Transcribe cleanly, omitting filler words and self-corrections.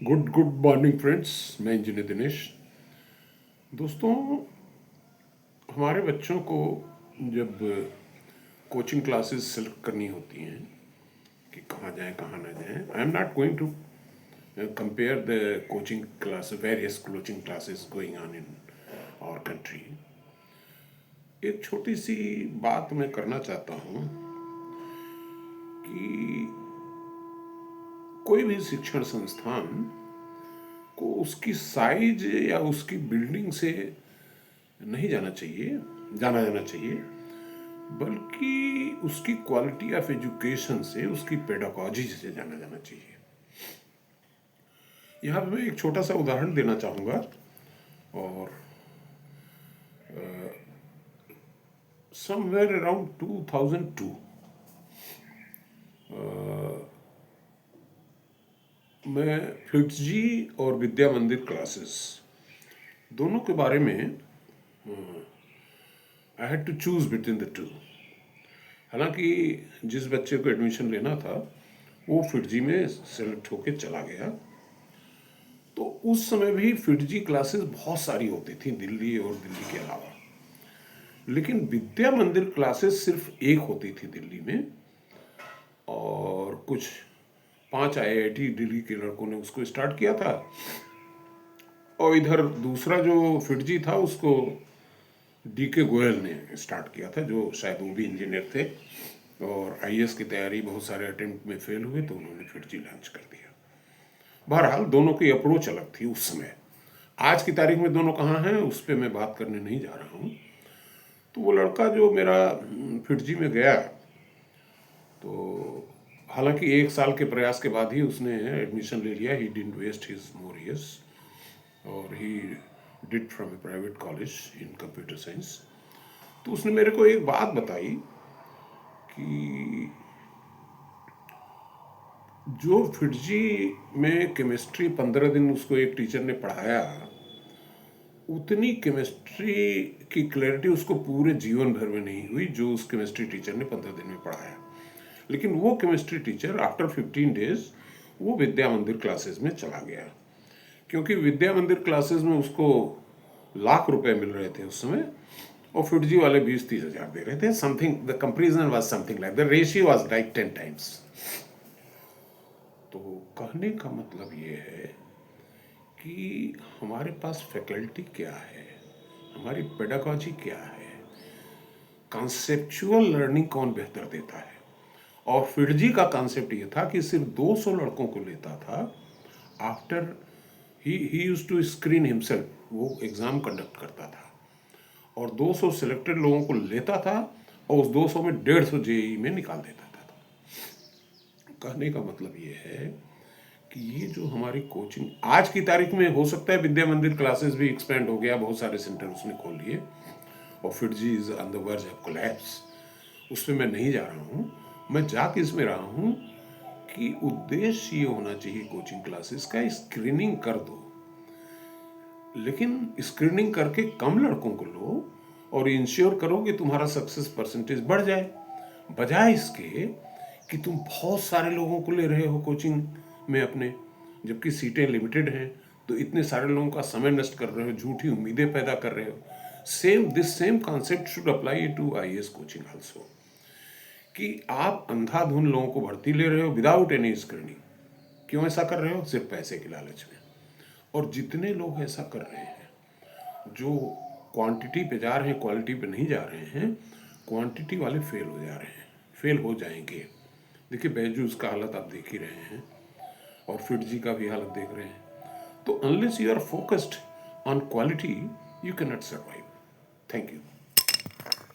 Good morning friends. मैं engineer Dinesh. दोस्तों, हमारे बच्चों को जब कोचिंग क्लासेस सेलेक्ट करनी होती हैं कि कहाँ जाएं कहाँ ना जाएं, I am not going to compare the coaching class various coaching classes going on in our country. एक छोटी सी बात मैं करना चाहता हूँ कि कोई भी शिक्षण संस्थान को उसकी साइज या उसकी बिल्डिंग से नहीं जाना जाना चाहिए, बल्कि उसकी क्वालिटी ऑफ एजुकेशन से, उसकी पेडागॉजी से जाना चाहिए। यहाँ पे मैं एक छोटा सा उदाहरण देना चाहूँगा। और समवेयर अराउंड 2002 मैं फिट्जी और विद्या मंदिर क्लासेस दोनों के बारे में I had to choose between the two. हालांकि जिस बच्चे को एडमिशन लेना था वो फिट्जी में सेलेक्ट होके चला गया, तो उस समय भी फिट्जी क्लासेस बहुत सारी होती थी दिल्ली और दिल्ली के अलावा, लेकिन विद्या मंदिर क्लासेस सिर्फ एक होती थी दिल्ली में, और कुछ 5 IIT दिल्ली के लड़कों ने उसको स्टार्ट किया था, और इधर दूसरा जो फिट्जी था उसको DK गोयल ने स्टार्ट किया था, जो शायद वो भी इंजीनियर थे और IAS की तैयारी बहुत सारे अटेम्प्ट में फेल हुए, तो उन्होंने फिट्जी लॉन्च कर दिया। बहरहाल दोनों की अप्रोच अलग थी उस समय। आज की तारीख में दोनों कहाँ हैं उस पर मैं बात करने नहीं जा रहा हूँ। तो वो लड़का जो मेरा फिट्जी में गया, तो हालांकि 1 साल के प्रयास के बाद ही उसने एडमिशन ले लिया। He didn't waste his more years और he did from a private college in computer science. तो उसने मेरे को एक बात बताई कि जो फिट्जी में केमिस्ट्री 15 दिन उसको एक टीचर ने पढ़ाया, उतनी केमिस्ट्री की क्लैरिटी उसको पूरे जीवन भर में नहीं हुई जो उस केमिस्ट्री टीचर ने 15 दिन में पढ़ाया। लेकिन वो केमिस्ट्री टीचर आफ्टर 15 डेज वो विद्या मंदिर क्लासेस में चला गया, क्योंकि विद्या मंदिर क्लासेस में उसको लाख रुपए मिल रहे थे उस समय, और फिट्जी वाले 20-30 हज़ार दे रहे थे। Something the comparison was something like the ratio was like 10 times. तो कहने का मतलब ये है कि हमारे पास फैकल्टी क्या है, हमारी पेडागॉजी क्या है, कॉन्सेप्चुअल लर्निंग कौन बेहतर देता है। और फिट्जी का कॉन्सेप्ट ये था कि सिर्फ 200 लड़कों को लेता था। After he used to screen himself, वो एग्ज़ाम कंडक्ट करता था और 200 सिलेक्टेड लोगों को लेता था और उस 200 में 150 JEE में निकाल देता था। कहने का मतलब ये है कि ये जो हमारी कोचिंग आज की तारीख में, हो सकता है विद्या मंदिर क्लासेस भी एक्सपेंड हो गया, बहुत सारे सेंटर उसने खोल लिए, और FIITJEE is on the verge of collapse. उस पर मैं नहीं जा रहा हूँ। मैं जा किस में रहा हूँ कि उद्देश्य ये होना चाहिए कोचिंग क्लासेस का, स्क्रीनिंग कर दो, लेकिन स्क्रीनिंग करके कम लड़कों को लो और इंश्योर करो कि तुम्हारा सक्सेस परसेंटेज बढ़ जाए, बजाय इसके कि तुम बहुत सारे लोगों को ले रहे हो कोचिंग में अपने, जबकि सीटें लिमिटेड हैं, तो इतने सारे लोगों का समय नष्ट कर रहे हो, झूठी उम्मीदें पैदा कर रहे हो। This same concept should apply to IAS coaching also, कि आप अंधाधुन लोगों को भर्ती ले रहे हो विदाउट एनी स्क्रीनिंग। क्यों ऐसा कर रहे हो? सिर्फ पैसे के लालच में। और जितने लोग ऐसा कर रहे हैं, जो क्वांटिटी पे जा रहे हैं, क्वालिटी पे नहीं जा रहे हैं, क्वांटिटी वाले फेल हो जा रहे हैं, फेल हो जाएंगे। देखिए, बैजूस का हालत आप देख ही रहे हैं और फिट्जी का भी हालत देख रहे हैं। तो unless you are focused on quality, you can not survive. Thank you.